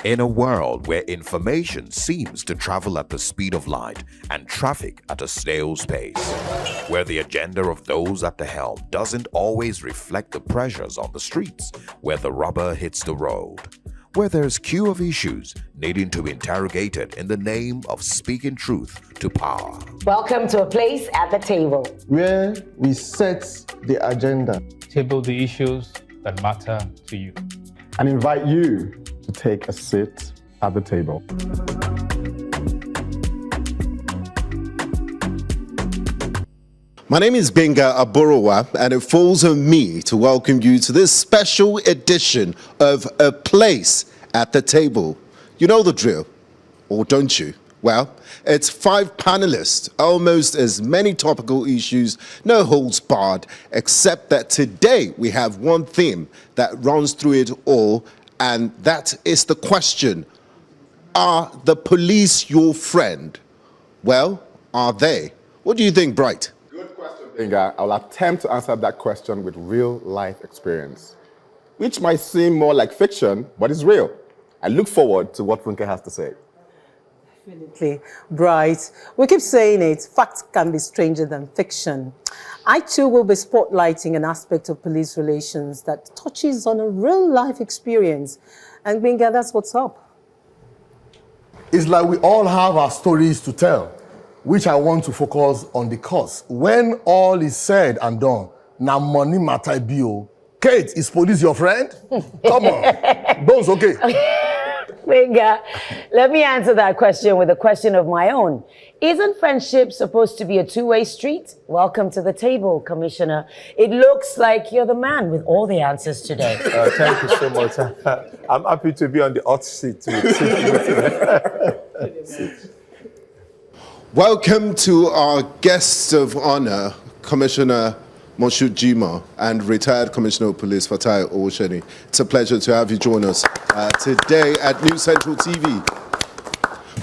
In a world where information seems to travel at the speed of light and traffic at a snail's pace, where the agenda of those at the helm doesn't always reflect the pressures on the streets, where the rubber hits the road, where there's queue of issues needing to be interrogated in the name of speaking truth to power. Welcome to a place at the table, where we set the agenda, table the issues that matter to you, and invite you to take a seat at the table. My name is Benga Aborowa, and it falls on me to welcome you to this special edition of A Place at the Table. You know the drill, or don't you? Well, it's 5 panelists, almost as many topical issues, no holds barred, except that today we have one theme that runs through it all, and that is the question: are the police your friend? Well, are they? What do you think, Bright? Good question, Benga. I'll attempt to answer that question with real-life experience, which might seem more like fiction, but it's real. I look forward to what Funke has to say. Definitely. Bright. We keep saying it, facts can be stranger than fiction. I too will be spotlighting an aspect of police relations that touches on a real-life experience. And Benga, that's what's up. It's like we all have our stories to tell, which I want to focus on the cause. When all is said and done, now money matter bio. Kate, is police your friend? Come on. Bones, okay. Benga, let me answer that question with a question of my own. Isn't friendship supposed to be a two-way street? Welcome to the table, Commissioner. It looks like you're the man with all the answers today. Thank you so much. I'm happy to be on the hot seat. Welcome to our guests of honor, Commissioner Moshood Jimoh and retired Commissioner of Police Fatai Owoseni. It's a pleasure to have you join us today at New Central TV.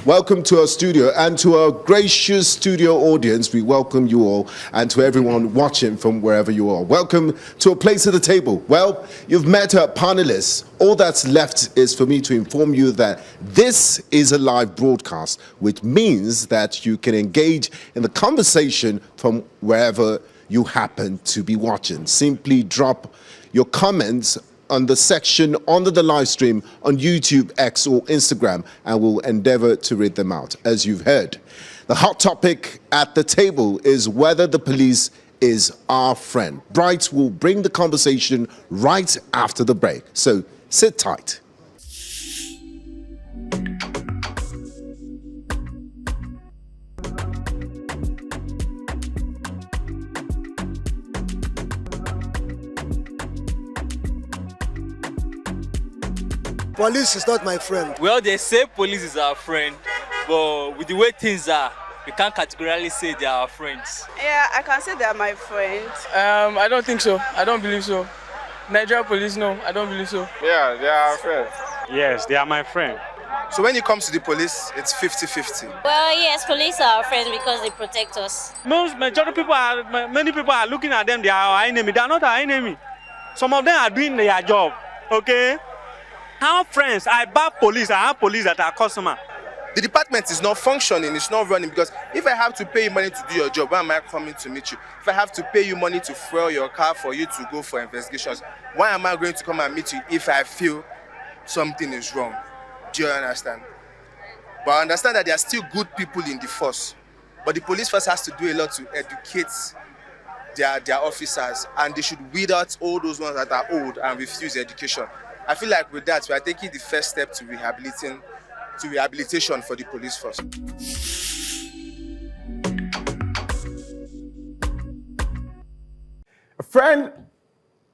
Welcome to our studio, and to our gracious studio audience, we welcome you all, and to everyone watching from wherever you are. Welcome to A Place at the Table. Well, you've met our panelists. All that's left is for me to inform you that this is a live broadcast, which means that you can engage in the conversation from wherever you happen to be watching. Simply drop your comments on the section under the live stream on YouTube, X, or Instagram, and we'll endeavor to read them out. As you've heard, the hot topic at the table is whether the police is our friend. Bright will bring the conversation right after the break, so sit tight. Police is not my friend. Well, they say police is our friend, but with the way things are, we can't categorically say they are our friends. Yeah, I can say they are my friends. I don't think so. I don't believe so. Nigerian police, no, I don't believe so. Yeah, they are our friends. Yes, they are my friend. So when it comes to the police, it's 50-50. Well, yes, police are our friends because they protect us. Many people are looking at them, they are our enemy. They are not our enemy. Some of them are doing their job, okay? I have friends, I buy police, I have police that are customer. The department is not functioning, it's not running, because if I have to pay you money to do your job, why am I coming to meet you? If I have to pay you money to fuel your car for you to go for investigations, why am I going to come and meet you if I feel something is wrong? Do you understand? But I understand that there are still good people in the force, but the police force has to do a lot to educate their officers, and they should weed out all those ones that are old and refuse education. I feel like with that, we are taking the first step to rehabilitation for the police force. A friend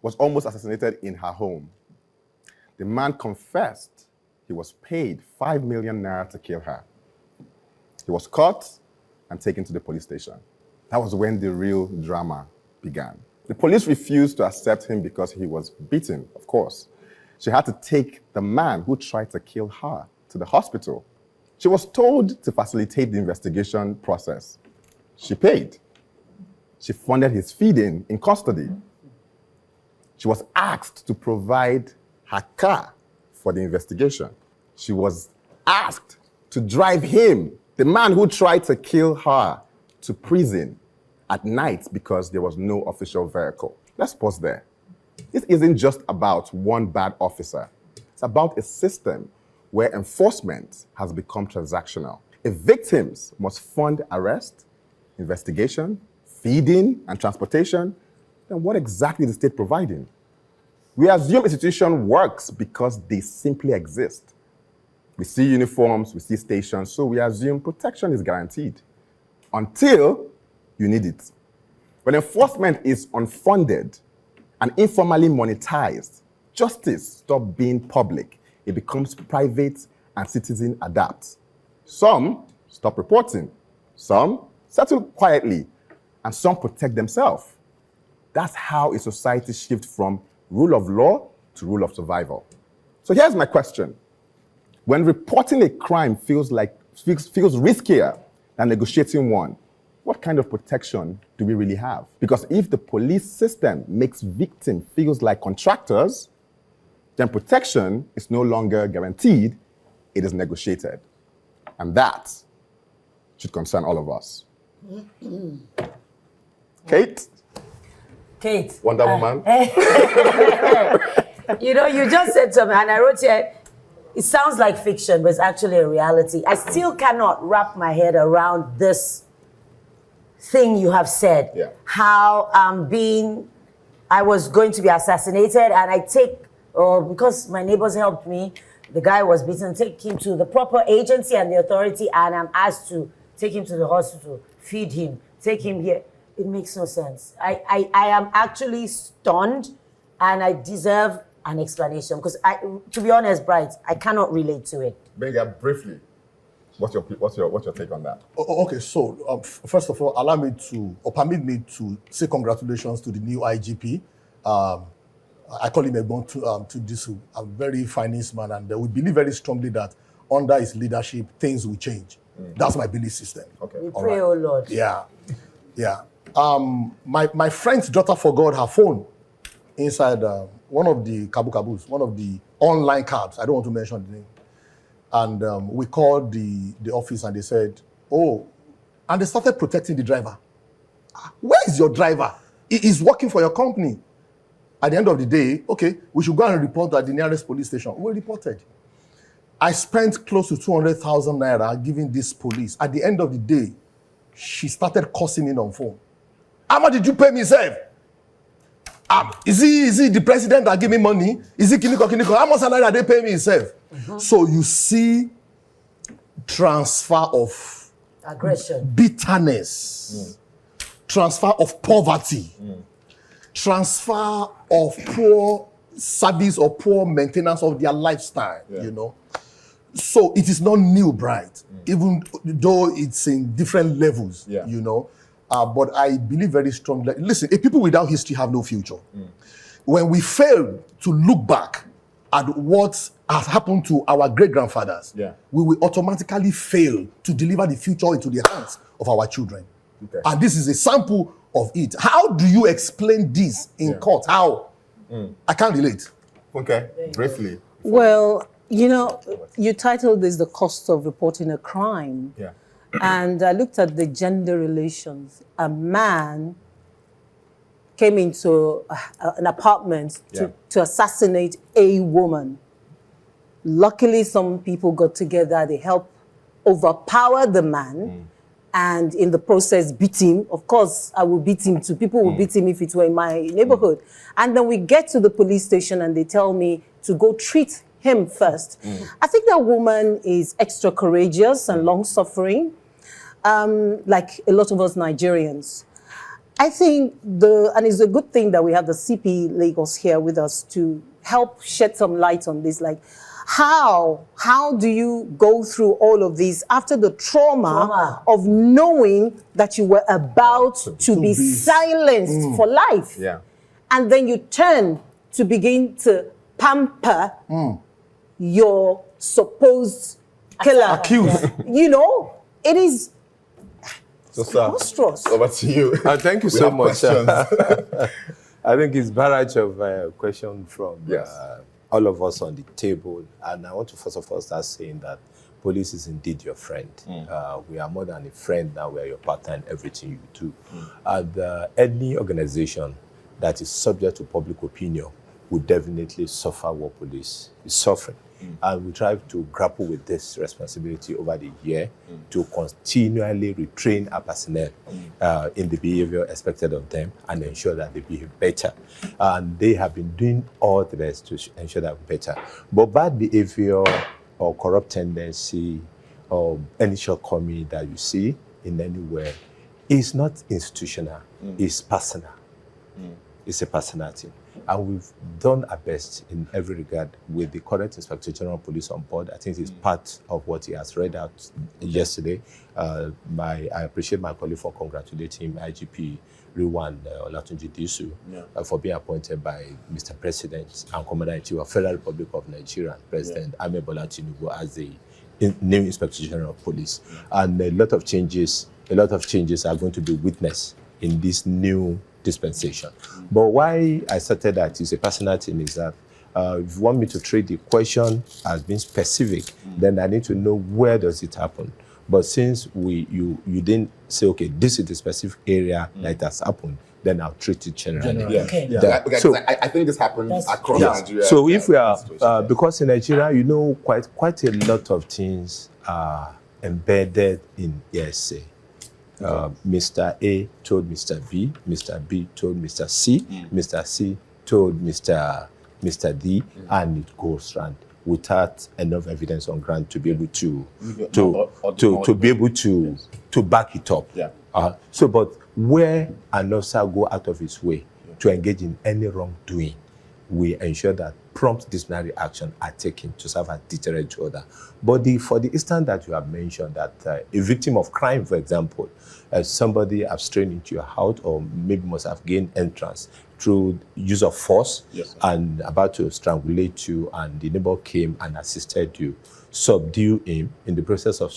was almost assassinated in her home. The man confessed he was paid 5 million naira to kill her. He was caught and taken to the police station. That was when the real drama began. The police refused to accept him because he was beaten, of course. She had to take the man who tried to kill her to the hospital. She was told to facilitate the investigation process. She paid. She funded his feeding in custody. She was asked to provide her car for the investigation. She was asked to drive him, the man who tried to kill her, to prison at night because there was no official vehicle. Let's pause there. This isn't just about one bad officer. It's about a system where enforcement has become transactional. If victims must fund arrest, investigation, feeding, and transportation, then what exactly is the state providing? We assume institution works because they simply exist. We see uniforms, we see stations, so we assume protection is guaranteed until you need it. When enforcement is unfunded and informally monetized, justice stops being public. It becomes private and citizens adapt. Some stop reporting, some settle quietly, and some protect themselves. That's how a society shifts from rule of law to rule of survival. So here's my question. When reporting a crime feels riskier than negotiating one, what kind of protection do we really have? Because if the police system makes victims feel like contractors, then protection is no longer guaranteed, it is negotiated. And that should concern all of us. Kate? Kate. Wonder Woman? You know, you just said something, and I wrote here, it sounds like fiction, but it's actually a reality. I still cannot wrap my head around this thing you have said. Yeah. How I was going to be assassinated, and because my neighbors helped me, the guy was beaten, take him to the proper agency and the authority, and I'm asked to take him to the hospital, feed him, take him here. It makes no sense. I am actually stunned, and I deserve an explanation, because to be honest, Bright, I cannot relate to it. Benga, briefly, what's your take on that? Okay, so first of all, allow me to, or permit me to say congratulations to the new IGP. I call him to this, a very finest man, and we believe very strongly that under his leadership, things will change. That's my belief system. Okay. We pray, oh Lord. Yeah. My friend's daughter forgot her phone inside one of the kabus, one of the online cabs. I don't want to mention the name. And we called the office, and they said, oh, and they started protecting the driver. Where is your driver? He is working for your company. At the end of the day, okay, we should go and report at the nearest police station. We reported. I spent close to 200,000 naira giving this police. At the end of the day, she started cursing in on phone. How much did you pay me, sir? Is he the president that gave me money? Is he Kiniko? How much salary they pay me, sir? So you see transfer of aggression, bitterness, transfer of poverty, transfer of poor service or poor maintenance of their lifestyle, you know. So it is not new, Bright, even though it's in different levels, you know. But I believe very strongly, listen, people without history have no future. When we fail to look back at what has happened to our great-grandfathers, we will automatically fail to deliver the future into the hands of our children. Okay. And this is a sample of it. How do you explain this in court? How? I can't relate. Okay, briefly. Well, you know, you titled this The Cost of Reporting a Crime. Yeah. And I looked at the gender relations. A man came into an apartment to assassinate a woman. Luckily, some people got together. They helped overpower the man and in the process beat him. Of course, I will beat him too. People will beat him if it were in my neighborhood. And then we get to the police station and they tell me to go treat him first. I think that woman is extra courageous and long-suffering. Like a lot of us Nigerians. I think and it's a good thing that we have the CP Lagos here with us to help shed some light on this. Like, how do you go through all of this after the trauma of knowing that you were about to be silenced for life? Yeah. And then you turn to begin to pamper your supposed killer. Accused. You know, it is So, sir, monstrous. Over to you. Thank you We so have much. questions. I think it's barrage of question from all of us on the table, and I want to first of all start saying that police is indeed your friend. We are more than a friend now, we are your partner in everything you do. And any organization that is subject to public opinion will definitely suffer what police is suffering. And we try to grapple with this responsibility over the year to continually retrain our personnel in the behavior expected of them and ensure that they behave better. And they have been doing all the best to ensure that we're better. But bad behavior or corrupt tendency or any shortcoming that you see in anywhere is not institutional, it's personal. It's a personal thing. And we've done our best in every regard with the current Inspector General of Police on board. I think it's part of what he has read out yesterday. I appreciate my colleague for congratulating IGP Riwan Olatunji Disu for being appointed by Mr. President and Commander-in-Chief of Federal Republic of Nigeria, President Ahmed Bola Tinubu, as the new Inspector General of Police. And a lot of changes are going to be witnessed in this new dispensation. But why I started that is a personal thing is that if you want me to treat the question as being specific, then I need to know where does it happen. But since you didn't say, okay, this is the specific area that has happened, then I'll treat it generally. So I think this happens across Nigeria. So if we are, because in Nigeria, you know, quite a lot of things are embedded in hearsay. Mr. A told Mr. B told Mr. C, Mr. C told Mr. D, and it goes round without enough evidence on ground to be able to be able to back it up. So, but where an officer go out of his way to engage in any wrongdoing, we ensure that prompt disciplinary action are taken to serve as deterrent to others. But for the instance that you have mentioned, that a victim of crime, for example, somebody have strained into your house or maybe must have gained entrance through use of force and about to strangulate you, and the neighbor came and assisted you, subdue him. In the process of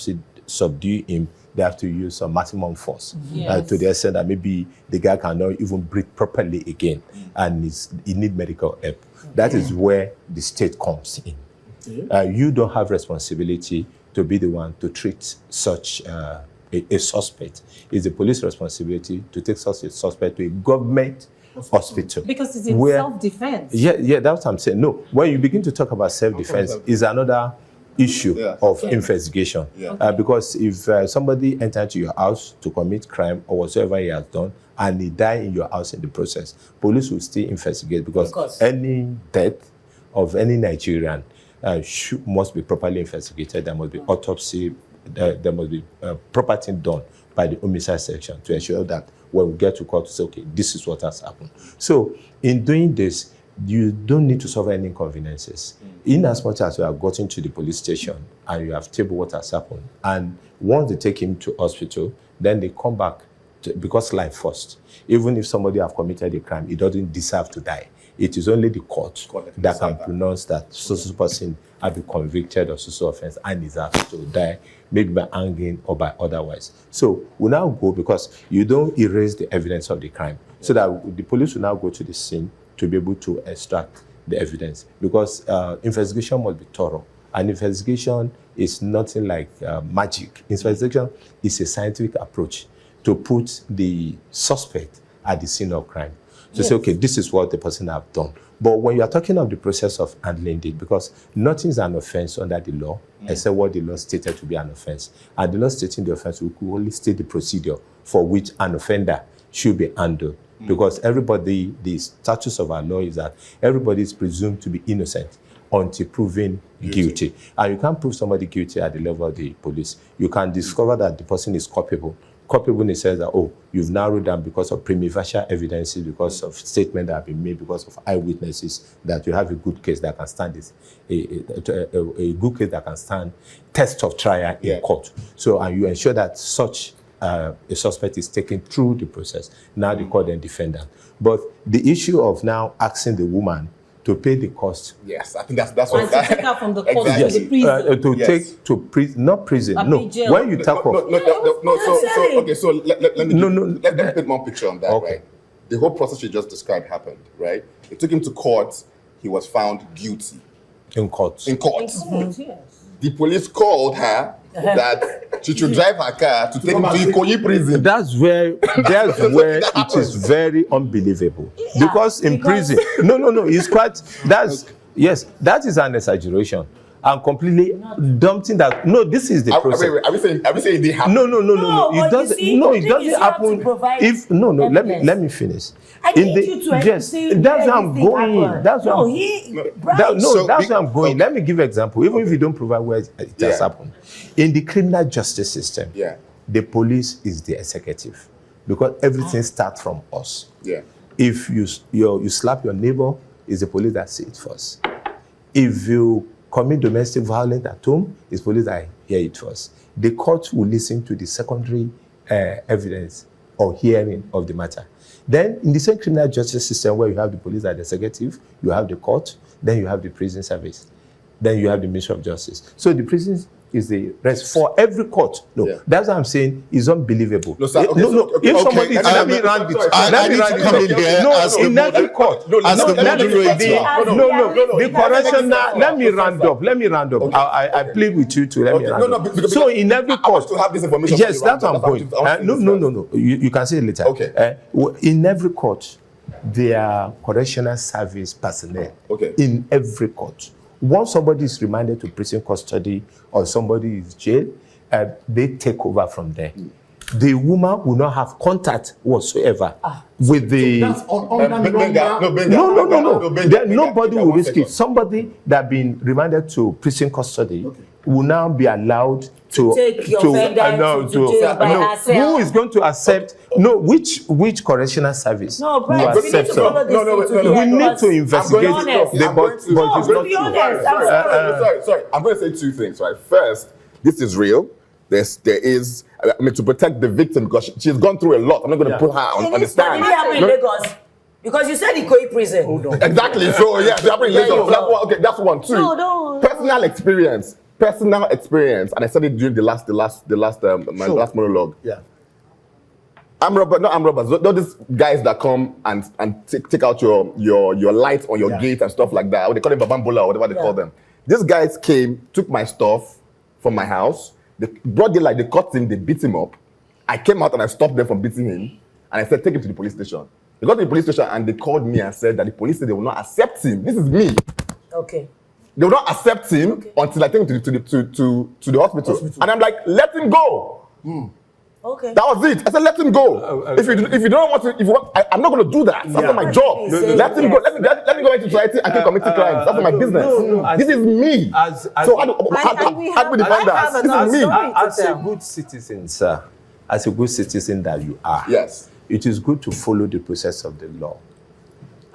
subdue him, they have to use some maximum force to the extent that maybe the guy cannot even breathe properly again and he need medical help. That is where the state comes in. You don't have responsibility to be the one to treat such a suspect. It's the police responsibility to take such a suspect to a government hospital. Because it's in self-defense. Yeah, that's what I'm saying. No, when you begin to talk about self-defense, is another issue of investigation. Because if somebody entered into your house to commit crime or whatsoever he has done, and he died in your house in the process, police will still investigate, because any death of any Nigerian must be properly investigated. There must be autopsy, there must be proper thing done by the homicide section to ensure that when we get to court to say, okay, this is what has happened. So in doing this, you don't need to suffer any inconveniences. In as much as you have gotten to the police station and you have tabled what has happened, and once they take him to hospital, then they come back because life first. Even if somebody have committed a crime, he doesn't deserve to die. It is only the court that can pronounce that so person has been convicted of social offense and deserves to die, maybe by hanging or by otherwise. So we now go, because you don't erase the evidence of the crime, so that the police will now go to the scene to be able to extract the evidence, because investigation must be thorough. And investigation is nothing like magic. Investigation is a scientific approach to put the suspect at the scene of crime. To say, okay, this is what the person have done. But when you are talking of the process of handling it, because nothing is an offense under the law, except what the law stated to be an offense. And the law stating the offense will only state the procedure for which an offender should be handled. Because everybody, the status of our law is that everybody is presumed to be innocent until proven guilty. And you can't prove somebody guilty at the level of the police. You can discover that the person is culpable. Culpable in the sense that, oh, you've narrowed down because of prima facie evidences, because of statements that have been made, because of eyewitnesses, that you have a good case that can stand this, a good case that can stand test of trial in court. So, and you ensure that such a suspect is taken through the process. Now they call them defendant. But the issue of now asking the woman to pay the cost. Yes, I think that's what. And to take her from the court to the prison. Take to prison, not prison. No, jail. when you talk of So let me paint one picture on that. Right, the whole process you just described happened. Right, they took him to court. he was found guilty. In court. In court. Yes. The police called her that she should drive her car to take him to Ikoyi prison. That's where it is very unbelievable. Because in prison, no, it's quite, that is an exaggeration. And completely dumping that. No, this is the process. Are we saying it didn't happen? No. It doesn't. It doesn't happen. If let me finish. I need you to say that's where I'm going. That's where that's where I'm going. Let me give an example. Even if you don't provide where it has happened, in the criminal justice system, the police is the executive, because everything starts from us. Yeah. If you slap your neighbor, it's the police that see it first. If you commit domestic violence at home, it's police that hear it first. The court will listen to the secondary evidence or hearing of the matter. Then, in the same criminal justice system where you have the police as the executive, you have the court, then you have the prison service, then you have the Ministry of Justice. So the prison is the rest for every court. That's what I'm saying. Is unbelievable. No, sir. If somebody, let me round it. I need to come in here in every court. The correctional. Let me round up. I plead with you to let me round up. So in every court, to have this information. Yes, that's what I'm going. No. You can say it later. Okay. In every court, there are correctional service personnel. Okay. In every court. Once somebody is remanded to prison custody or somebody is jailed, they take over from there. The woman will not have contact whatsoever with the. So that's No. Nobody will risk it. Somebody that been remanded to prison custody will now be allowed to take your offender to jail by herself. Who is going to accept? No, which correctional service? No, will Brian, we need to accept follow this. We need to investigate. But it's Sorry. I'm going to say two things. Right. First, this is real. There is. I mean, to protect the victim, because she's gone through a lot. I'm not going to put her on the stand. Did it happen in Lagos? Because you said Ikoyi prison. Exactly. So it happened in Lagos. That's one. Two. No. Personal experience, and I said it during my last monologue. Yeah. I'm robbers. Those guys that come and take out your lights on your gate and stuff like that. Or they call it babambola or whatever they call them. These guys came, took my stuff from my house. They brought the light, they caught him, they beat him up. I came out and I stopped them from beating him. And I said, take him to the police station. They got to the police station and they called me and said that the police said they will not accept him. This is me. Okay. They will not accept him until I take him to the hospital. And I'm like, let him go. Okay. That was it. I said, let him go. If you don't want to, I'm not going to do that. That's not my job. Let him go. Let me go into society and keep committing crimes. That's not my business. This is me. So how do we define that? This is me. As a good citizen, sir, as a good citizen that you are, yes, it is good to follow the process of the law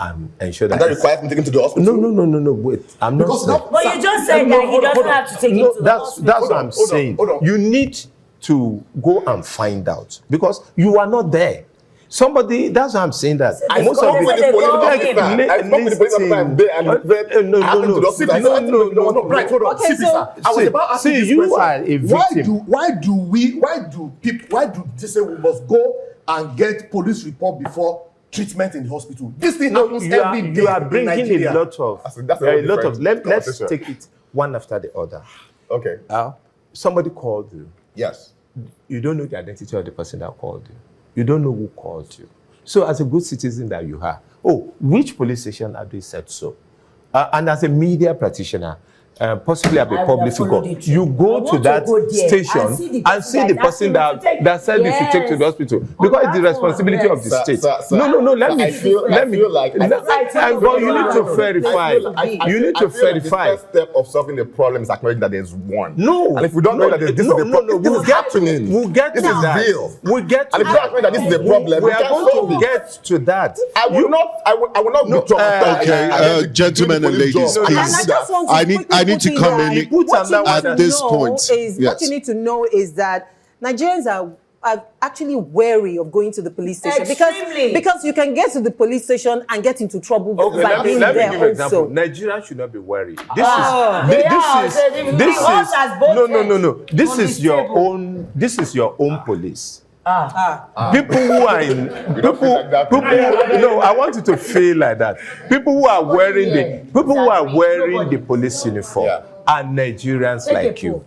and ensure that. And that requires me taking to the hospital. No. Wait, I'm not saying. But you just said that he doesn't have to take him to the hospital. That's what I'm saying. You need to go and find out because you are not there. Somebody, that's what I'm saying. That most of the police. See, you are a victim. Why do they say we must go and get police report before treatment in the hospital? This thing happens every day. You are bringing a lot of. Let's take it one after the other. Okay. Somebody called you. Yes. You don't know the identity of the person that called you. You don't know who called you. So as a good citizen that you are, which police station have they said so? And as a media practitioner, possibly a public figure, you go to that station and see the person that said you should take to the hospital because it's the responsibility of the state. No. Let me. But you need to verify. You need to verify. The first step of solving the problem is acknowledging that there's one. No. And if we don't know that this is the problem, this is happening. We'll get to that. This is real. We'll get to and if we don't know that this is the problem, we are going to get to that. I will not be traumatized. Okay, gentlemen and ladies, please. I need to come in at this point. What you need to know is that Nigerians are actually wary of going to the police station because you can get to the police station and get into trouble by being there. Let me give an example. Nigerians should not be worried. This is your own police. People who are in I want you to feel like that. People who are wearing the police uniform are Nigerians like you.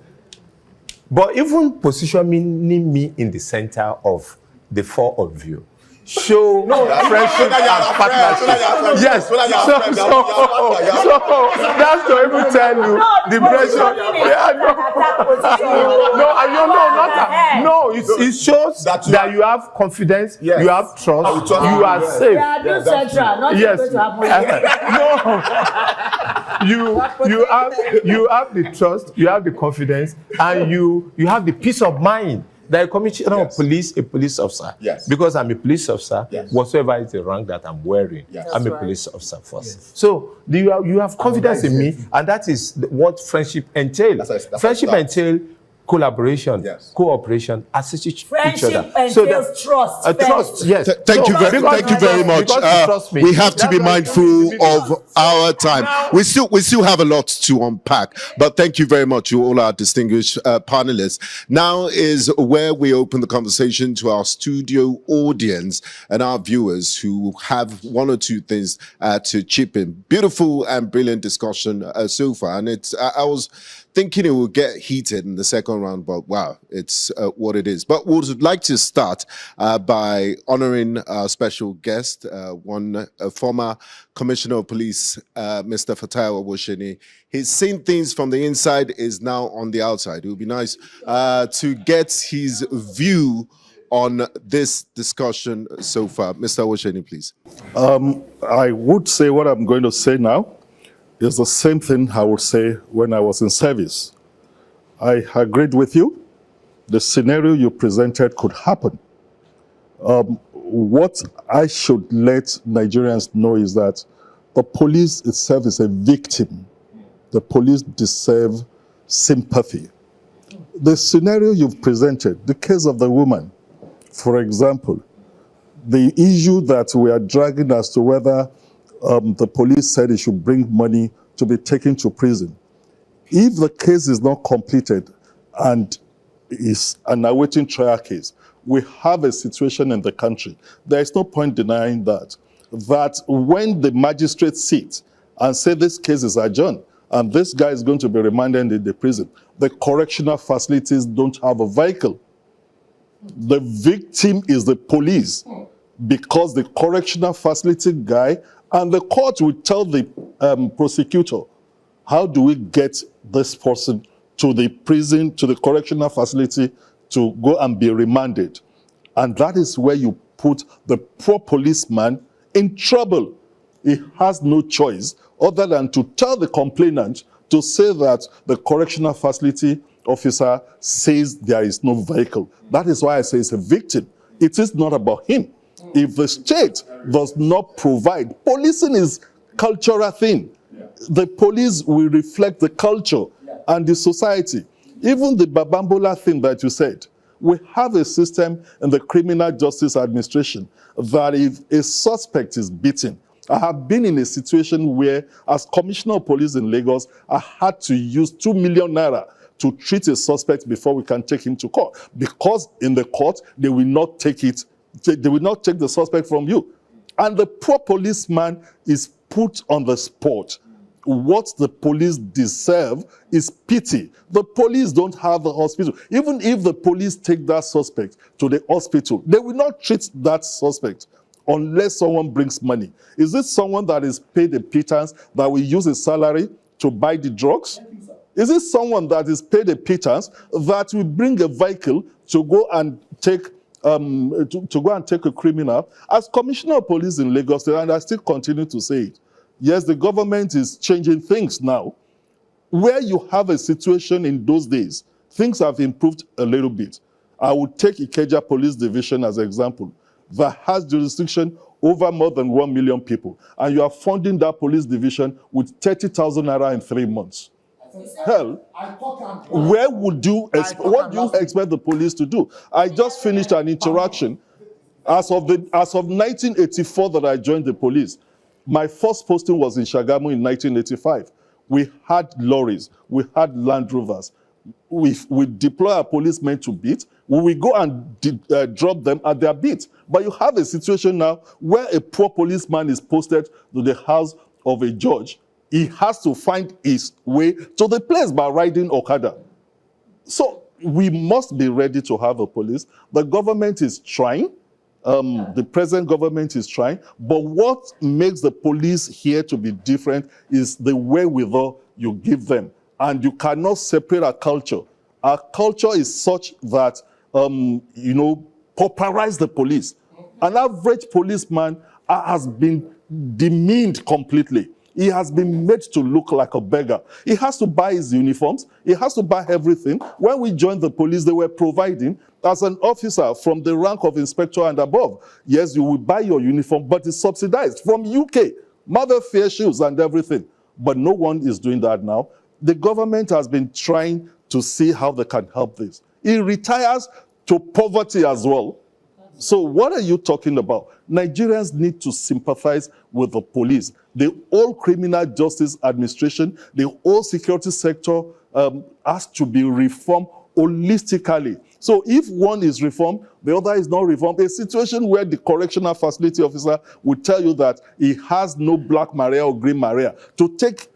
But even positioning me in the center of the four of you show friendship and partnership. Yes, so that's to even tell you the pressure. It shows that you have confidence, you have trust, you are safe. Yes. You have the trust, you have the confidence, and you have the peace of mind. The commissioner of police, a police officer. Yes. Because I'm a police officer, whatsoever is the rank that I'm wearing, I'm a police officer first. Yes. So you have confidence in me, and that is what friendship entails. Friendship entails collaboration, cooperation, assist each other. So that trust. Trust, yes. Thank you very much. We have to be mindful of our time. We still have a lot to unpack, but thank you very much to all our distinguished panelists. Now is where we open the conversation to our studio audience and our viewers who have one or two things to chip in. Beautiful and brilliant discussion so far, and I was thinking it would get heated in the second round, but wow, it's what it is. But we would like to start by honoring our special guest, former Commissioner of Police, Mr. Fatai Owoseni. He's seen things from the inside, is now on the outside. It would be nice to get his view on this discussion so far. Mr. Owoseni, please. I would say what I'm going to say now is the same thing I would say when I was in service. I agreed with you. The scenario you presented could happen. What I should let Nigerians know is that the police itself is a victim. The police deserve sympathy. The scenario you've presented, the case of the woman, for example, the issue that we are dragging as to whether the police said he should bring money to be taken to prison. If the case is not completed and is an awaiting trial case, we have a situation in the country. There is no point denying that when the magistrate sits and say this case is adjourned and this guy is going to be remanded in the prison, the correctional facilities don't have a vehicle. The victim is the police because the correctional facility guy and the court will tell the prosecutor, how do we get this person to the prison, to the correctional facility to go and be remanded? And that is where you put the poor policeman in trouble. He has no choice other than to tell the complainant to say that the correctional facility officer says there is no vehicle. That is why I say it's a victim. It is not about him. If the state does not provide, policing is a cultural thing. The police will reflect the culture and the society. Even the Babambola thing that you said, we have a system in the criminal justice administration that if a suspect is beaten, I have been in a situation where, as Commissioner of Police in Lagos, I had to use 2 million naira to treat a suspect before we can take him to court. Because in the court, they will not take it. They will not take the suspect from you. And the poor policeman is put on the spot. What the police deserve is pity. The police don't have the hospital. Even if the police take that suspect to the hospital, they will not treat that suspect unless someone brings money. Is this someone that is paid a pittance that will use his salary to buy the drugs? Is it someone that is paid a pittance that will bring a vehicle to go and take a criminal? As Commissioner of Police in Lagos, and I still continue to say it, yes, the government is changing things now. Where you have a situation in those days, things have improved a little bit. I would take Ikeja Police Division as an example, that has jurisdiction over more than 1 million people, and you are funding that police division with 30,000 naira in 3 months. Hell, where would you what do you expect the police to do? I just finished an interaction as of 1984 that I joined the police. My first posting was in Shagamu in 1985. We had lorries, we had Land Rovers, If we deploy our policemen to beat, we will go and drop them at their beat. But you have a situation now where a poor policeman is posted to the house of a judge. He has to find his way to the place by riding Okada. So we must be ready to have a police. The government is trying. The present government is trying. But what makes the police here to be different is the wherewithal you give them. And you cannot separate our culture. Our culture is such that, pauperize the police. An average policeman has been demeaned completely. He has been made to look like a beggar. He has to buy his uniforms. He has to buy everything. When we joined the police, they were providing, as an officer from the rank of inspector and above, yes, you will buy your uniform, but it's subsidized from UK, mother fair shoes and everything. But no one is doing that now. The government has been trying to see how they can help this. It retires to poverty as well. So what are you talking about? Nigerians need to sympathize with the police. The whole criminal justice administration, the whole security sector has to be reformed holistically. So if one is reformed, the other is not reformed. A situation where the correctional facility officer will tell you that he has no black Maria or green Maria to take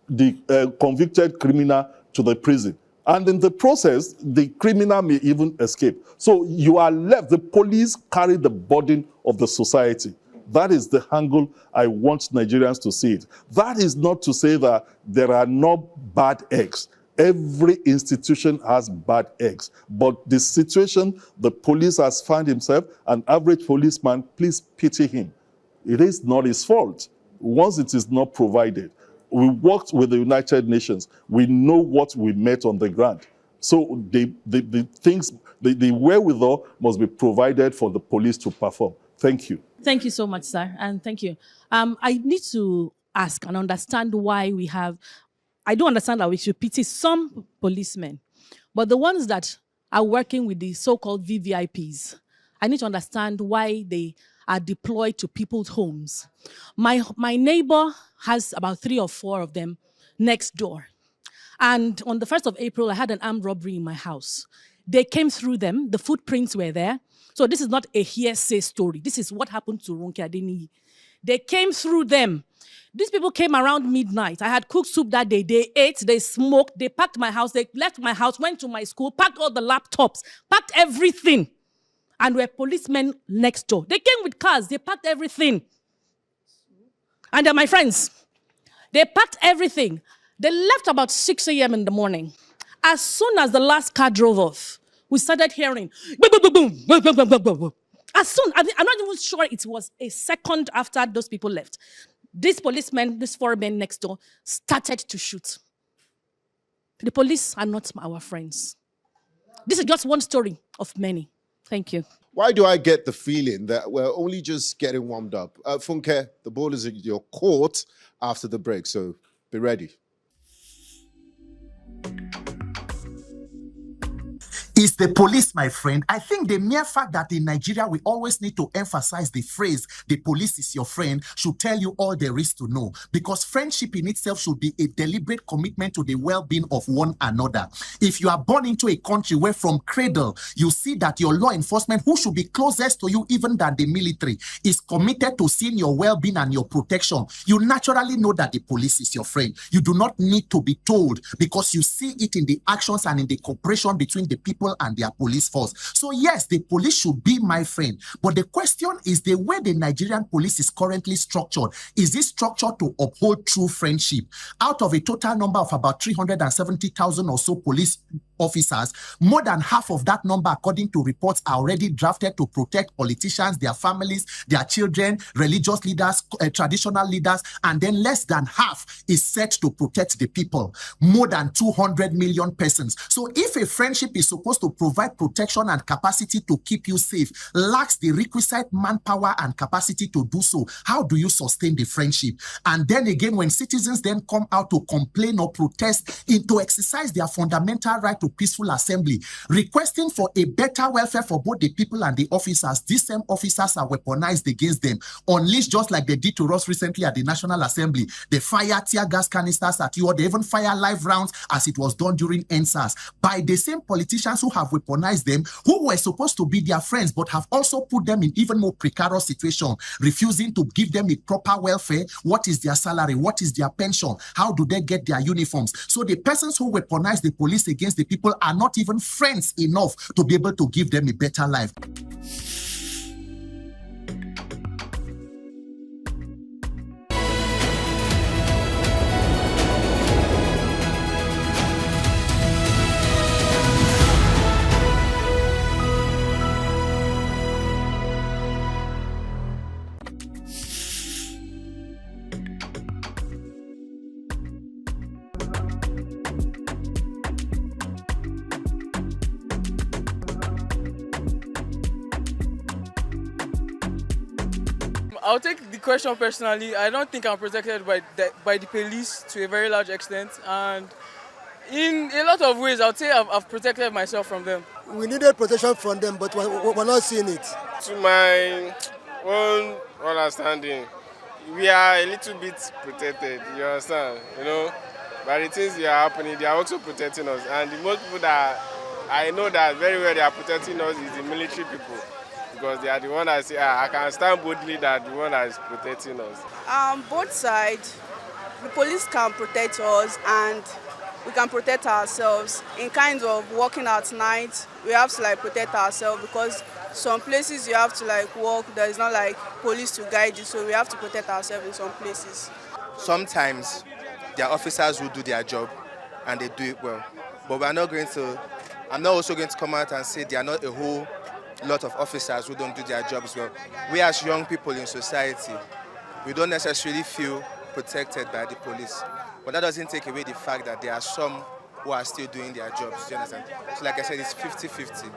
the convicted criminal to the prison. And in the process, the criminal may even escape. So you are left, the police carry the burden of the society. That is the angle I want Nigerians to see it. That is not to say that there are no bad eggs. Every institution has bad eggs. But the situation the police has found himself, an average policeman, please pity him. It is not his fault once it is not provided. We worked with the United Nations. We know what we met on the ground. So the wherewithal must be provided for the police to perform. Thank you. Thank you so much, sir, and thank you. I need to ask and understand why we have, I do understand that we should pity some policemen, but the ones that are working with the so-called VVIPs, I need to understand why they are deployed to people's homes. My neighbor has about 3 or 4 of them next door. And on the 1st of April, I had an armed robbery in my house. They came through them, the footprints were there. So this is not a hearsay story. This is what happened to Ronke Adeniyi. They came through them. These people came around midnight. I had cooked soup that day. They ate, they smoked, they packed my house, they left my house, went to my school, packed all the laptops, packed everything. And were policemen next door. They came with cars, they packed everything. And they're my friends. They packed everything. They left about 6 a.m. in the morning. As soon as the last car drove off, we started hearing, boom, boom, boom, boom, boom, boom, boom, boom, boom. As soon, I'm not even sure it was a second after those people left. These policemen, these 4 men next door, started to shoot. The police are not our friends. This is just one story of many. Thank you. Why do I get the feeling that we're only just getting warmed up? Funke, the ball is in your court after the break, so be ready. Is the police, my friend? I think the mere fact that in Nigeria we always need to emphasize the phrase, the police is your friend, should tell you all there is to know. Because friendship in itself should be a deliberate commitment to the well-being of one another. If you are born into a country where from cradle, you see that your law enforcement, who should be closest to you even than the military, is committed to seeing your well-being and your protection, you naturally know that the police is your friend. You do not need to be told because you see it in the actions and in the cooperation between the people and their police force. So yes, the police should be my friend. But the question is the way the Nigerian police is currently structured. Is it structured to uphold true friendship? Out of a total number of about 370,000 or so police officers, more than half of that number, according to reports, are already drafted to protect politicians, their families, their children, religious leaders, traditional leaders, and then less than half is set to protect the people. More than 200 million persons. So if a friendship is supposed to provide protection and capacity to keep you safe, lacks the requisite manpower and capacity to do so, how do you sustain the friendship? And then again, when citizens then come out to complain or protest, to exercise their fundamental right to peaceful assembly, requesting for a better welfare for both the people and the officers. These same officers are weaponized against them, unleashed just like they did to us recently at the National Assembly. They fire tear gas canisters at you, or they even fire live rounds as it was done during NSAS by the same politicians who have weaponized them, who were supposed to be their friends but have also put them in even more precarious situation, refusing to give them a proper welfare. What is their salary? What is their pension? How do they get their uniforms? So the persons who weaponize the police against the people are not even friends enough to be able to give them a better life. I'll take the question personally. I don't think I'm protected by the police to a very large extent, and in a lot of ways, I'll say I've protected myself from them. We needed protection from them, but we're not seeing it. To my own understanding, we are a little bit protected, you understand? You know, by the things that are happening, they are also protecting us. And the most people that I know that very well they are protecting us is the military people. Because they are the one that say, I can stand boldly that the one that is protecting us. Both sides, the police can protect us and we can protect ourselves. In kinds of working at night, we have to protect ourselves because some places you have to walk, there is not police to guide you, so we have to protect ourselves in some places. Sometimes there are officers who do their job and they do it well. But I'm not also going to come out and say there are not a whole lot of officers who don't do their jobs well. We as young people in society, we don't necessarily feel protected by the police. But that doesn't take away the fact that there are some who are still doing their jobs, do you understand? So like I said, it's 50-50.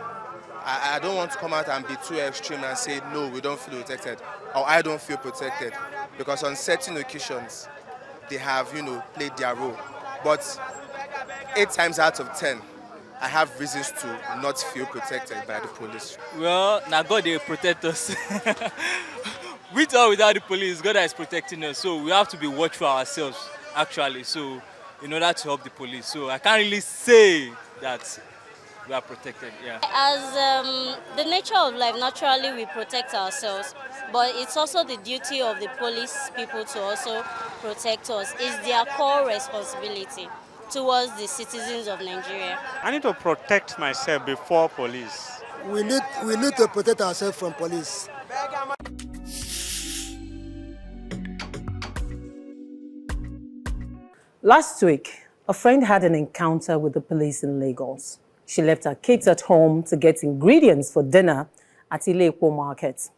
I don't want to come out and be too extreme and say, no, we don't feel protected, or I don't feel protected. Because on certain occasions, they have, played their role. But 8 times out of 10, I have reasons to not feel protected by the police. Well, now God, they protect us. With or without the police, God is protecting us. So we have to be watchful ourselves, actually. So in order to help the police. So I can't really say that we are protected, yeah. As the nature of life, naturally we protect ourselves. But it's also the duty of the police people to also protect us. It's their core responsibility towards the citizens of Nigeria. I need to protect myself before police. We need to protect ourselves from police. Last week, a friend had an encounter with the police in Lagos. She left her kids at home to get ingredients for dinner at Ile-Epo Market.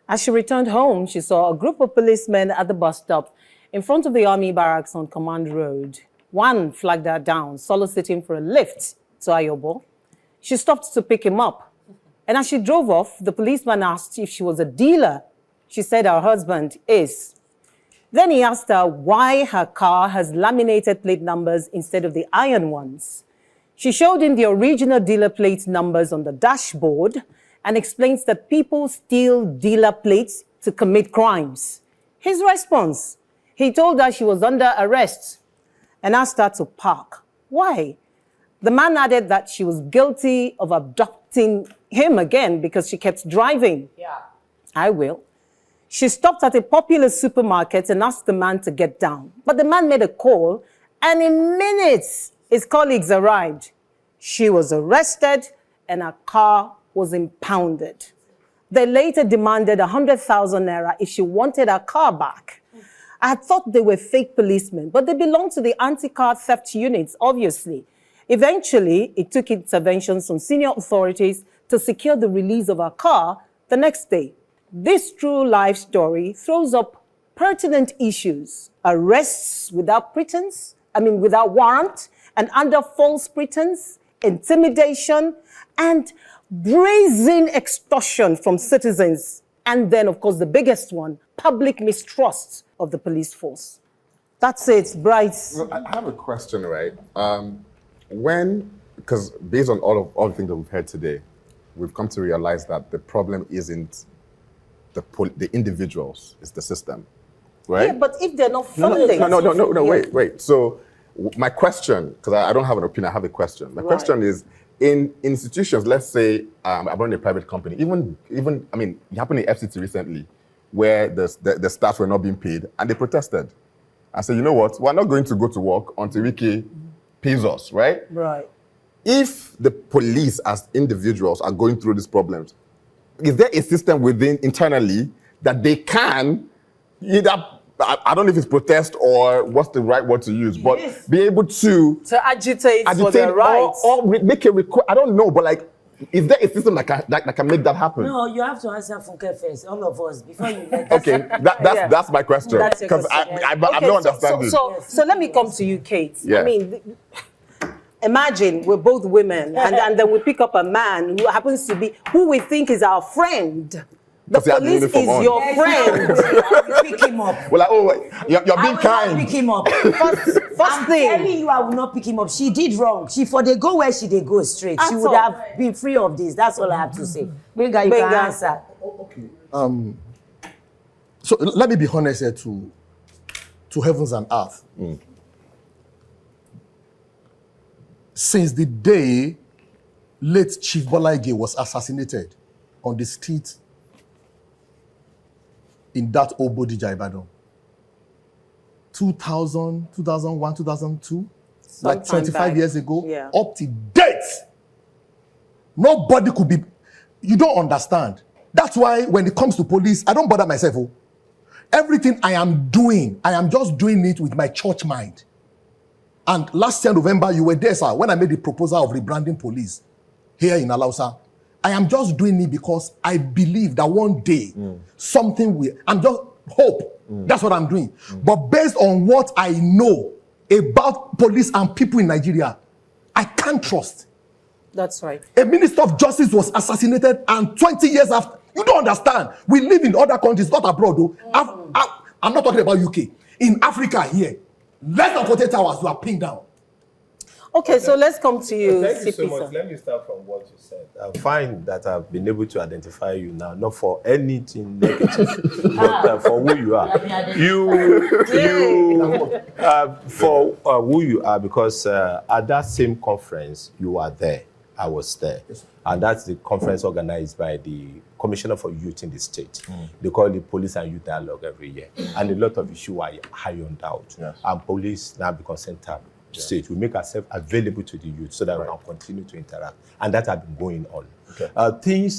As she returned home, she saw a group of policemen at the bus stop in front of the army barracks on Command Road. One flagged her down, soliciting for a lift to Ayobo. She stopped to pick him up. And as she drove off, the policeman asked if she was a dealer. She said her husband is. Then he asked her why her car has laminated plate numbers instead of the iron ones. She showed him the original dealer plate numbers on the dashboard and explains that people steal dealer plates to commit crimes. His response, he told her she was under arrest and asked her to park. Why? The man added that she was guilty of abducting him again because she kept driving. Yeah. I will. She stopped at a popular supermarket and asked the man to get down. But the man made a call, and in minutes, his colleagues arrived. She was arrested, and her car was impounded. They later demanded 100,000 naira if she wanted her car back. I had thought they were fake policemen, but they belonged to the anti-car theft units, obviously. Eventually, it took interventions from senior authorities to secure the release of her car the next day. This true life story throws up pertinent issues: arrests without without warrant and under false pretense, intimidation, and brazen extortion from citizens. And then, of course, the biggest one, public mistrust of the police force. That's it, Bryce. Well, I have a question, right? When because based on all the things that we've heard today, we've come to realize that the problem isn't the individuals, it's the system, right? Yeah, but if they're not funding... No, wait. So my question, because I don't have an opinion, I have a question. My question is, in institutions, let's say I run a private company, even I mean, it happened in FCT recently, where the staff were not being paid, and they protested. I said, you know what, we're not going to go to work until Wiki pays us, right? Right. If the police as individuals are going through these problems, is there a system within internally that they can either, I don't know if it's protest or what's the right word to use, but be able to agitate for their rights or make a request? I don't know, but like, is there a system that can make that happen? No, you have to answer Funke first, all of us, before you let Okay, that's my question. Because I'm not understanding. So let me come to you, Kate. Yeah. I mean, imagine we're both women, and then we pick up a man who happens to be, who we think is our friend. The police is your friend. Pick him up. Well, you're being kind. Pick him up. First thing. I'm telling you, I will not pick him up. She did wrong. She for they go where she they go straight. She would have been free of this. That's all I have to say. Benga, you can answer. Okay. So let me be honest here to heavens and earth. Since the day late Chief Bolaige was assassinated on the street in that old Bodija Ibadan, 2000, 2001, 2002, like 25 years ago, up to date, nobody could be, you don't understand. That's why when it comes to police, I don't bother myself. Everything I am doing, I am just doing it with my church mind. And last year, November, you were there, sir, when I made the proposal of rebranding police here in Alausa. I am just doing it because I believe that one day something will, I'm just hope. That's what I'm doing. But based on what I know about police and people in Nigeria, I can't trust. That's right. A minister of justice was assassinated, and 20 years after, you don't understand. We live in other countries, not abroad though. I'm not talking about UK. In Africa here, less than 48 hours, you are pinned down. Okay, so let's come to you. Thank you so much. Let me start from what you said. I find that I've been able to identify you now, not for anything negative, but for who you are. For who you are, because at that same conference, you are there. I was there. Yes. And that's the conference organized by the Commissioner for Youth in the state. They call it Police and Youth Dialogue every year. And a lot of issues are ironed out. Yes. And police now become center state. We make ourselves available to the youth so that we can continue to interact. And that has been going on. Okay.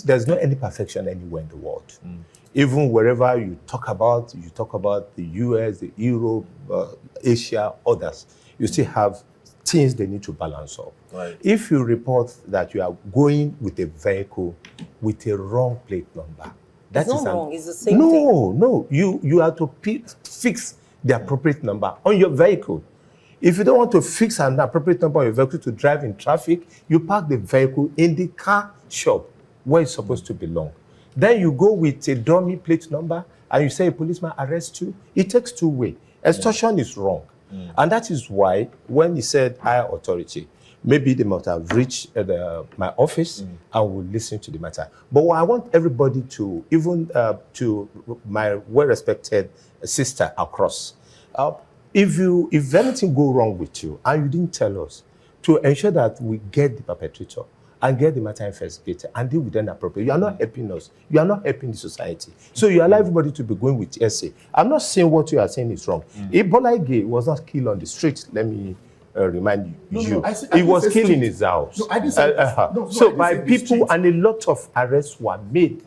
There's not any perfection anywhere in the world. Even wherever you talk about the US, the Europe, Asia, others, you still have things they need to balance up. Right. If you report that you are going with a vehicle with a wrong plate number, that it's is not wrong, it's the same thing. No, you have to fix the appropriate number on your vehicle. If you don't want to fix an appropriate number on your vehicle to drive in traffic, you park the vehicle in the car shop where it's supposed to belong. Then you go with a dummy plate number and you say a policeman arrests you. It takes two ways. Extortion is wrong. And that is why when he said higher authority, maybe they must have reached my office and will listen to the matter. But what I want everybody to, even to my well-respected sister across, if anything go wrong with you and you didn't tell us, to ensure that we get the perpetrator and get the matter investigated and deal with them appropriately. You are not helping us. You are not helping the society. So you allow everybody to be going with essay. I'm not saying what you are saying is wrong. Ebola was not killed on the street. Let me remind you. He was killed in his house. No, I didn't say so by people, and a lot of arrests were made,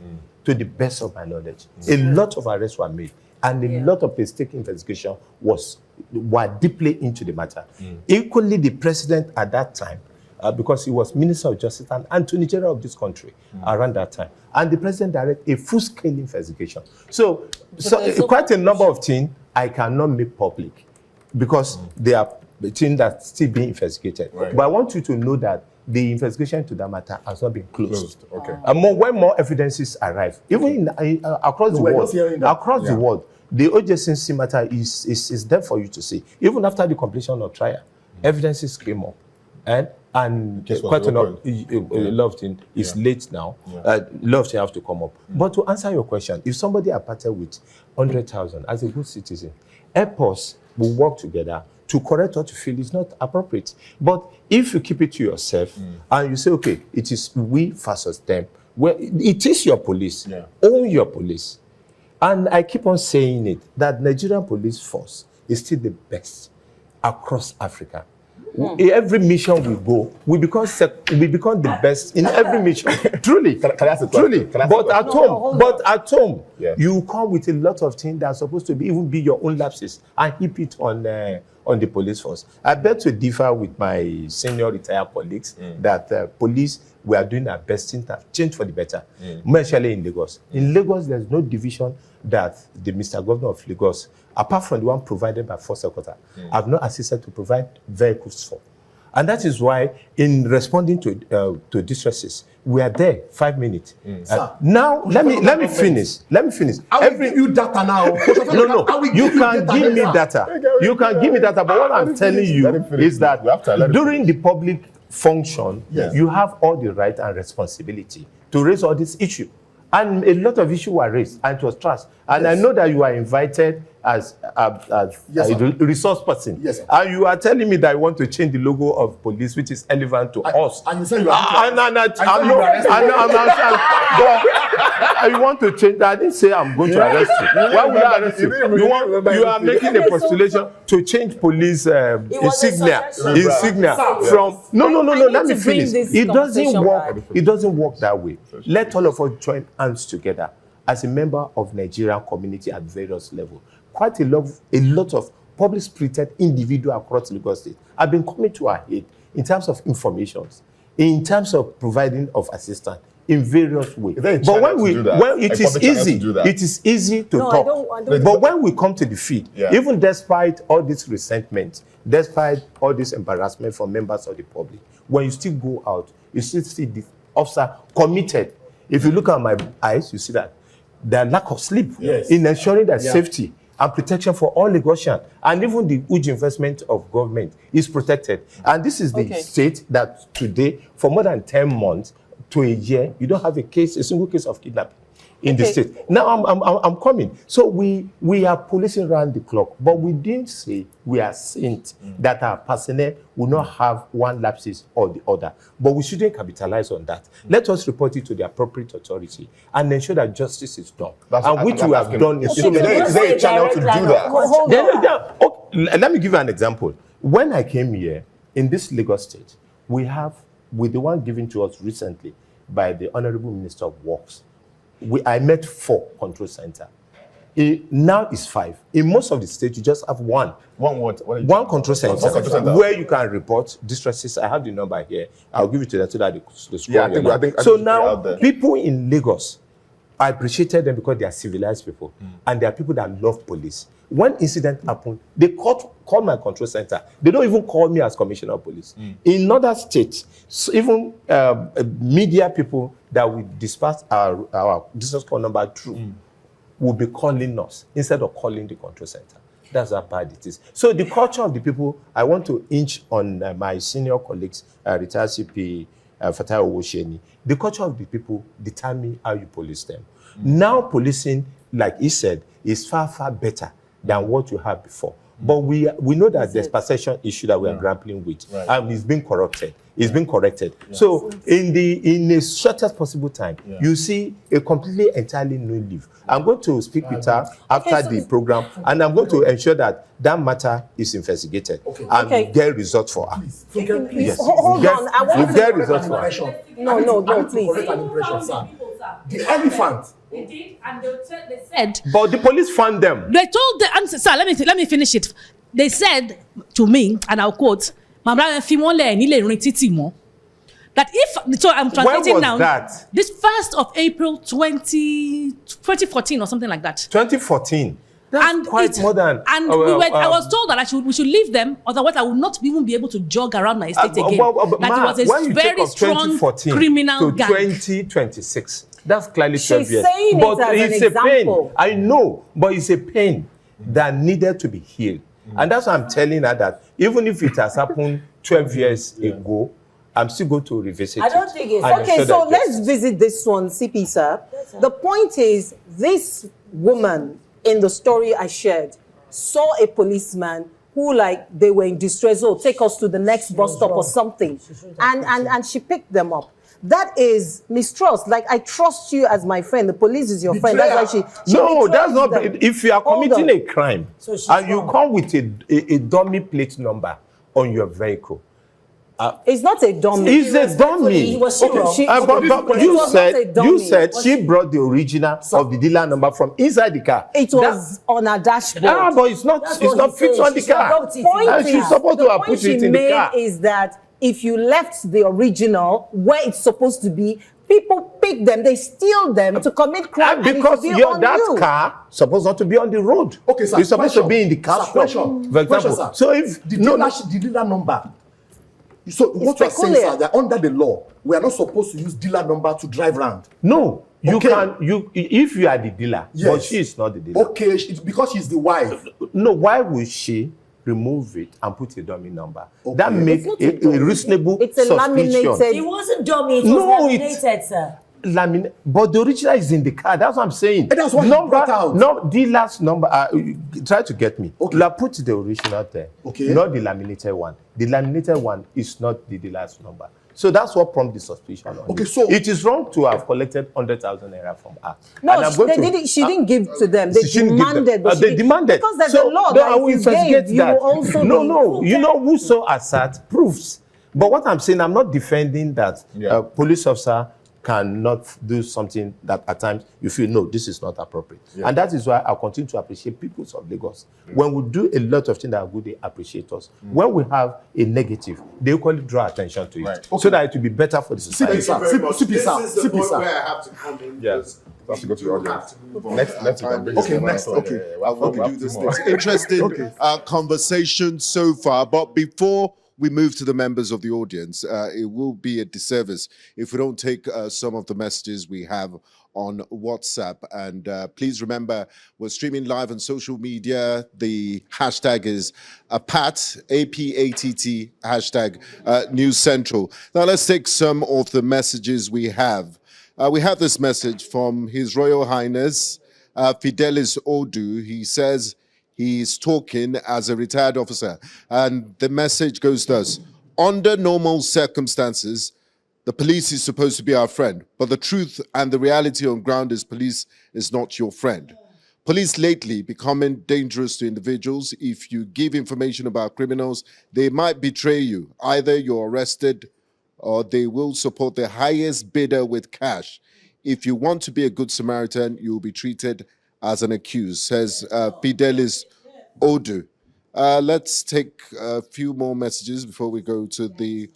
to the best of my knowledge. A lot of arrests were made. And a lot of painstaking investigation were deeply into the matter. Equally, the president at that time, because he was Minister of Justice and Attorney General of this country around that time, and the president directed a full-scale investigation. So quite a number of things I cannot make public because they are things that still being investigated. Right. But I want you to know that the investigation to that matter has not been closed. Okay. When more evidences arrive, even across the world, the world, the OJCC matter is there for you to see. Even after the completion of trial, evidences came up. And Case was quite enough, reopened. Lofton is late now. Yeah. Lofton have to come up. But to answer your question, if somebody aparted with 100,000 as a good citizen, airports will work together to correct what you feel is not appropriate. But if you keep it to yourself and you say, okay, it is we versus them, well, it is your police. Own your police. And I keep on saying it, that Nigerian police force is still the best across Africa. Every mission we go, we become the best in every mission. Truly, can I ask a truly. question? But at home, you come with a lot of things that are supposed to even be your own lapses and heap it on the police force. I beg to differ with my senior retired colleagues that police, we are doing our best thing to change for the better, especially in Lagos. In Lagos, there's no division that the Mr. Governor of Lagos, apart from the one provided by Force Secretary, have not assisted to provide vehicles for. And that is why, in responding to distresses, we are there 5 minutes. Now, let me finish. I will give you data now. No. You can give me data. You can give me data. But what I'm telling you is that during the public function, you have all the right and responsibility to raise all these issues. And a lot of issues were raised, and it was trust. And I know that you are invited as a resource person. And you are telling me that you want to change the logo of police, which is relevant to us. And you say you are I want to change that. I didn't say I'm going to arrest you. Why would I arrest you? You are making a postulation to change police insignia from no. Let me finish. It doesn't work. It doesn't work that way. Let all of us join hands together as a member of Nigerian community at various levels. Quite a lot of public spirited individuals across Lagos State have been coming to our aid in terms of information, in terms of providing of assistance in various ways. But when it is easy to talk. But when we come to the field, even despite all this resentment, despite all this embarrassment from members of the public, when you still go out, you still see the officer committed. If you look at my eyes, you see that there lack of sleep in ensuring that safety and protection for all Lagosians, and even the huge investment of government is protected. And this is the state that today, for more than 10 months to a year, you don't have a single case of kidnapping in the state. Now I'm coming. So we are policing around the clock, but we didn't say we are saints that our personnel will not have one lapses or the other. But we shouldn't capitalize on that. Let us report it to the appropriate authority and ensure that justice is done. And which we have done. Is there a channel to do that? Let me give you an example. When I came here in this Lagos state, we have, with the one given to us recently by the Honorable Minister of Works, I met 4 control centers. Now it's 5. In most of the states, you just have one control center where you can report distresses. I have the number here. I'll give it to that so that the score. So now, people in Lagos, I appreciated them because they are civilized people, and they are people that love police. When incident happened, they call my control center. They don't even call me as commissioner of police. In other states, so even media people that we dispatch our distress call number through will be calling us instead of calling the control center. That's how bad it is. So the culture of the people, I want to inch on my senior colleagues, retired CP Fatai Owoseni. The culture of the people determine how you police them. Now policing, like he said, is far, far better than what you had before. But we know that there's perception issue that we are grappling with, and it's being corrected. It's being corrected. So in the shortest possible time, you see a completely entirely new leaf. I'm going to speak with her after the program, and I'm going to ensure that matter is investigated and get results for her. Please, hold on. I want to get results for her. No, please. The elephant. They did, and they said. But the police found them. They told the answer. Sir, let me finish it. They said to me, and I'll quote, that if, so I'm translating now. When was that? This 1st of April 2014 or something like that. 2014. That's quite modern. And I was told that we should leave them, otherwise I would not even be able to jog around my estate again. That it was a very strong criminal gang. 2026. That's clearly 12 years. She's saying but it as it's an a pain. example. I know, but it's a pain that needed to be healed. And that's why I'm telling her that even if it has happened 12 years ago, I'm still going to revisit I don't think it's... Okay, so let's visit this one, CP, sir. The point is, this woman in the story I shared saw a policeman who, like, they were in distress, oh, take us to the next bus stop or something. And she picked them up. That is mistrust. Like, I trust you as my friend. The police is your friend. That's why she no, that's not... them. If you are committing a crime and you wrong. come with a dummy plate number on your vehicle, it's not a dummy. It's a dummy. But you said she brought the original of the dealer number from inside the car. It was on her dashboard. But it's not fixed on the car. And she's supposed to have put it in the car. The point she made is that if you left the original where it's supposed to be, people pick them, they steal them to commit crime. Because that car supposed not to be on the road. Okay, sir. It's supposed to be in the car. For example, so if the dealer number. So what you're saying, sir, that under the law, we are not supposed to use dealer number to drive around. No, you can. If you are the dealer, but she is not the dealer. Okay, it's because she's the wife. No, why would she remove it and put a dummy number? That makes a reasonable It's a suspicion. laminated. It wasn't dummy. It was laminated, sir. But the original is in the car. That's what I'm saying. And that's what number, brought out. No, dealer's number. Try to get me. Okay. Put the original there. Okay. Not the laminated one. The laminated one is not the dealer's number. So that's what prompted the suspicion. Okay, so it is wrong to have collected 100,000 naira from her. No, she didn't give to them. They demanded. They demanded. Because there's a law that if you gave, you will also No. You know who saw assert proofs. But what I'm saying, I'm not defending that a police officer cannot do something that at times you feel, no, this is not appropriate. And that is why I continue to appreciate people of Lagos. When we do a lot of things that are good, they appreciate us. When we have a negative, they equally draw attention to it. So that it will be better for the society. This is the point where I have to come in. Yes. Let's go to the audience. Next. Okay, next. Okay. I'll do this next. Interesting conversation so far, but before we move to the members of the audience, it will be a disservice if we don't take some of the messages we have on WhatsApp. And please remember, we're streaming live on social media. The hashtag is APAT, A-P-A-T-T, hashtag News Central. Now let's take some of the messages we have. We have this message from His Royal Highness Fidelis Odu. He says, he's talking as a retired officer. And the message goes thus: under normal circumstances, the police is supposed to be our friend. But the truth and the reality on ground is police is not your friend. Police lately becoming dangerous to individuals. If you give information about criminals, they might betray you. Either you're arrested or they will support the highest bidder with cash. If you want to be a good Samaritan, you will be treated as an accused, says Fidelis Odu. Let's take a few more messages before we go to the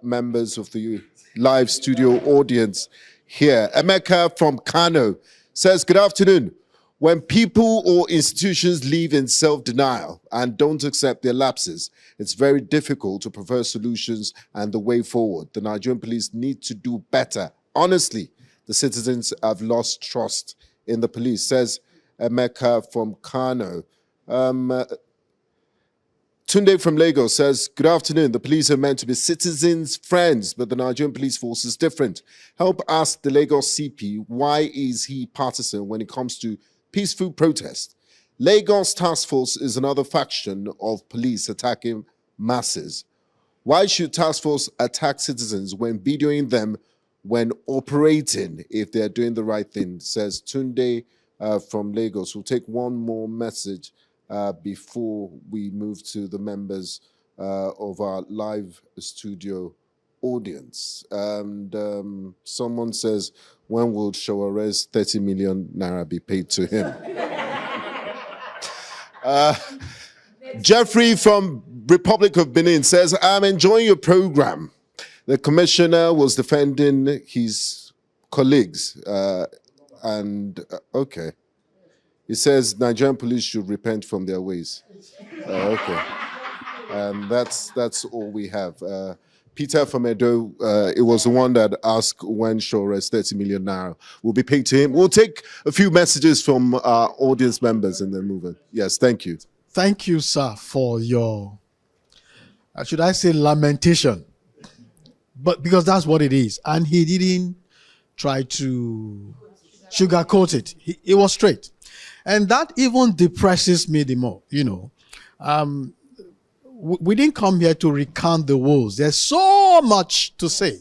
members of the live studio audience here. Emeka from Kano says, good afternoon. When people or institutions live in self-denial and don't accept their lapses, it's very difficult to prefer solutions and the way forward. The Nigerian police need to do better. Honestly, the citizens have lost trust in the police, says Emeka from Kano. Tunde from Lagos says, good afternoon. The police are meant to be citizens' friends, but the Nigerian police force is different. Help ask the Lagos CP, why is he partisan when it comes to peaceful protest? Lagos Task Force is another faction of police attacking masses. Why should Task Force attack citizens when videoing them when operating if they're doing the right thing, says Tunde from Lagos. We'll take one more message before we move to the members of our live studio audience. And someone says, when will Showare's 30 million naira be paid to him? Jeffrey from Republic of Benin says, I'm enjoying your program. The commissioner was defending his colleagues. Okay. He says Nigerian police should repent from their ways. Okay. And that's all we have. Peter from Edo, it was the one that asked when Shore's 30 million naira will be paid to him. We'll take a few messages from our audience members and then move on. Yes, thank you. Thank you, sir, for your, should I say, lamentation? But because that's what it is. And he didn't try to sugarcoat it. It was straight. And that even depresses me the more, you know. We didn't come here to recount the woes. There's so much to say.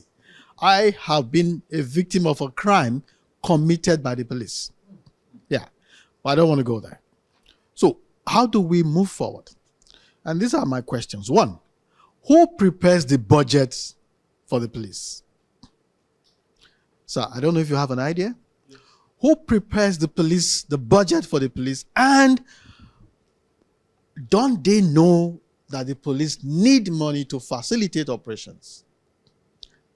I have been a victim of a crime committed by the police. Yeah, but I don't want to go there. So how do we move forward? And these are my questions. One, who prepares the budget for the police? Sir, I don't know if you have an idea. Who prepares the budget for the police? And don't they know that the police need money to facilitate operations?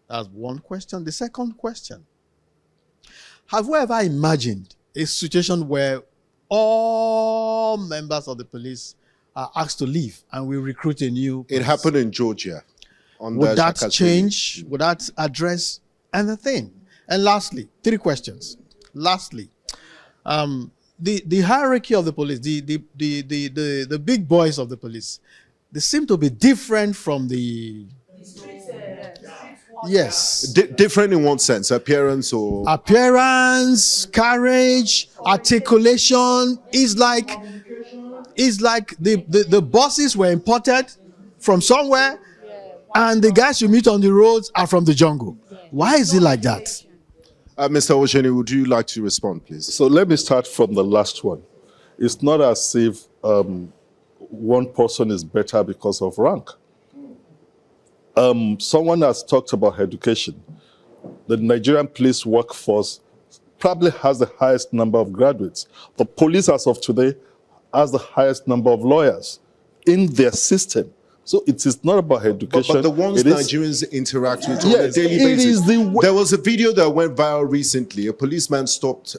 That's one question. The second question, have we ever imagined a situation where all members of the police are asked to leave and we recruit a new police? It happened in Georgia. Would that change? Would that address anything? And lastly, 3 questions. Lastly, the hierarchy of the police, the big boys of the police, they seem to be different from the... Yes. Different in one sense, appearance or... Appearance, courage, articulation is like the bosses were imported from somewhere and the guys you meet on the roads are from the jungle. Why is it like that? Mr. Owoseni, would you like to respond, please? So let me start from the last one. It's not as if one person is better because of rank. Someone has talked about education. The Nigerian police workforce probably has the highest number of graduates. The police, as of today, has the highest number of lawyers in their system. So it is not about education. But the ones Nigerians interact with on a daily basis. There was a video that went viral recently. A policeman stopped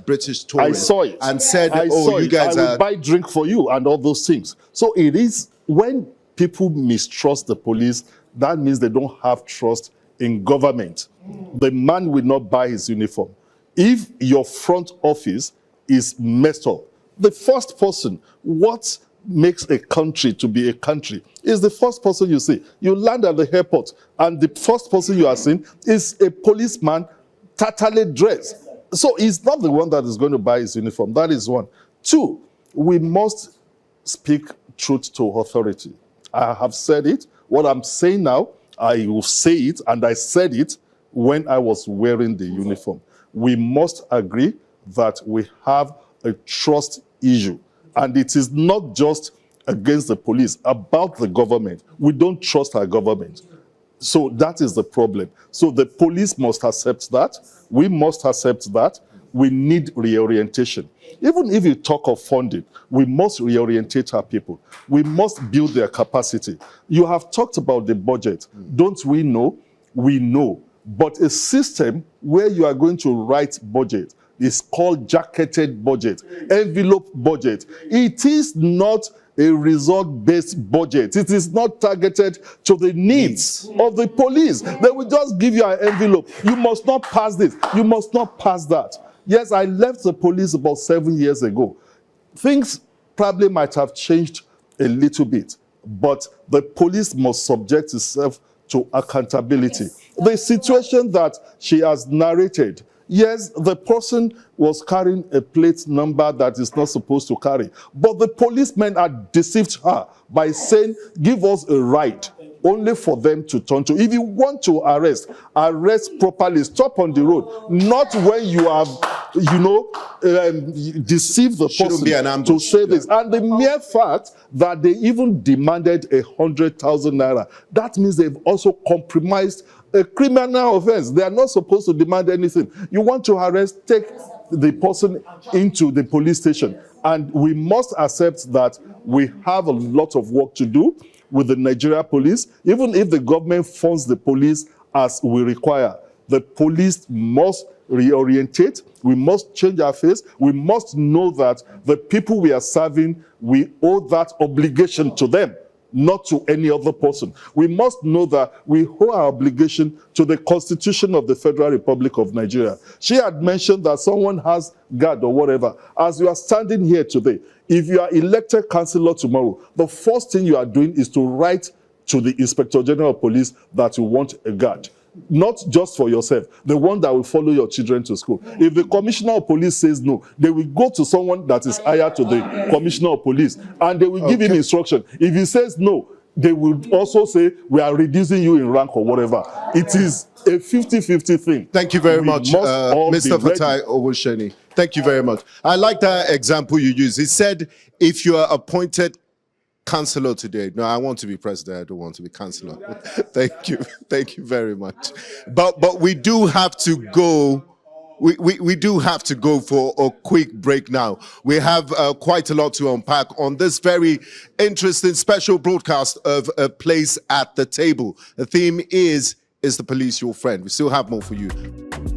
British tourists. I saw it. And said, I will buy drink for you and all those things. So it is, when people mistrust the police, that means they don't have trust in government. The man will not buy his uniform. If your front office is messed up, the first person, what makes a country to be a country is the first person you see. You land at the airport and the first person you are seeing is a policeman totally dressed. So he's not the one that is going to buy his uniform. That is one. 2, we must speak truth to authority. I have said it. What I'm saying now, I will say it, and I said it when I was wearing the uniform. We must agree that we have a trust issue. And it is not just against the police, about the government. We don't trust our government. So that is the problem. So the police must accept that. We must accept that. We need reorientation. Even if you talk of funding, we must reorientate our people. We must build their capacity. You have talked about the budget. Don't we know? We know. But a system where you are going to write budget is called jacketed budget, envelope budget. It is not a result-based budget. It is not targeted to the needs of the police. They will just give you an envelope. You must not pass this. You must not pass that. Yes, I left the police about 7 years ago. Things probably might have changed a little bit, but the police must subject itself to accountability. Yes. The situation that she has narrated, yes, the person was carrying a plate number that is not supposed to carry. But the policemen had deceived her by saying, give us a ride, only for them to turn to. If you want to arrest properly, stop on the road, not when you have, deceived the person to say this. And the mere fact that they even demanded 100,000 naira, that means they've also compromised a criminal offense. They are not supposed to demand anything. You want to arrest, take the person into the police station. And we must accept that we have a lot of work to do with the Nigeria police. Even if the government funds the police as we require, the police must reorientate. We must change our face. We must know that the people we are serving, we owe that obligation to them. not to any other person. We must know that we owe our obligation to the Constitution of the Federal Republic of Nigeria. She had mentioned that someone has guard or whatever. As you are standing here today, if you are elected councillor tomorrow, the first thing you are doing is to write to the Inspector General of Police that you want a guard. Not just for yourself, the one that will follow your children to school. If the Commissioner of Police says no, they will go to someone that is higher to the Commissioner of Police, and they will give him instruction. If he says no, they will also say, we are reducing you in rank or whatever. It is a 50-50 thing. Thank you very much, Mr. Fatai Owoseni. Thank you very much. I like that example you used. He said, if you are appointed councillor today. No, I want to be president. I don't want to be councillor. Thank you. Thank you very much. But we do have to go. We do have to go for a quick break now. We have quite a lot to unpack on this very interesting special broadcast of A Place at the Table. The theme is the police your friend? We still have more for you.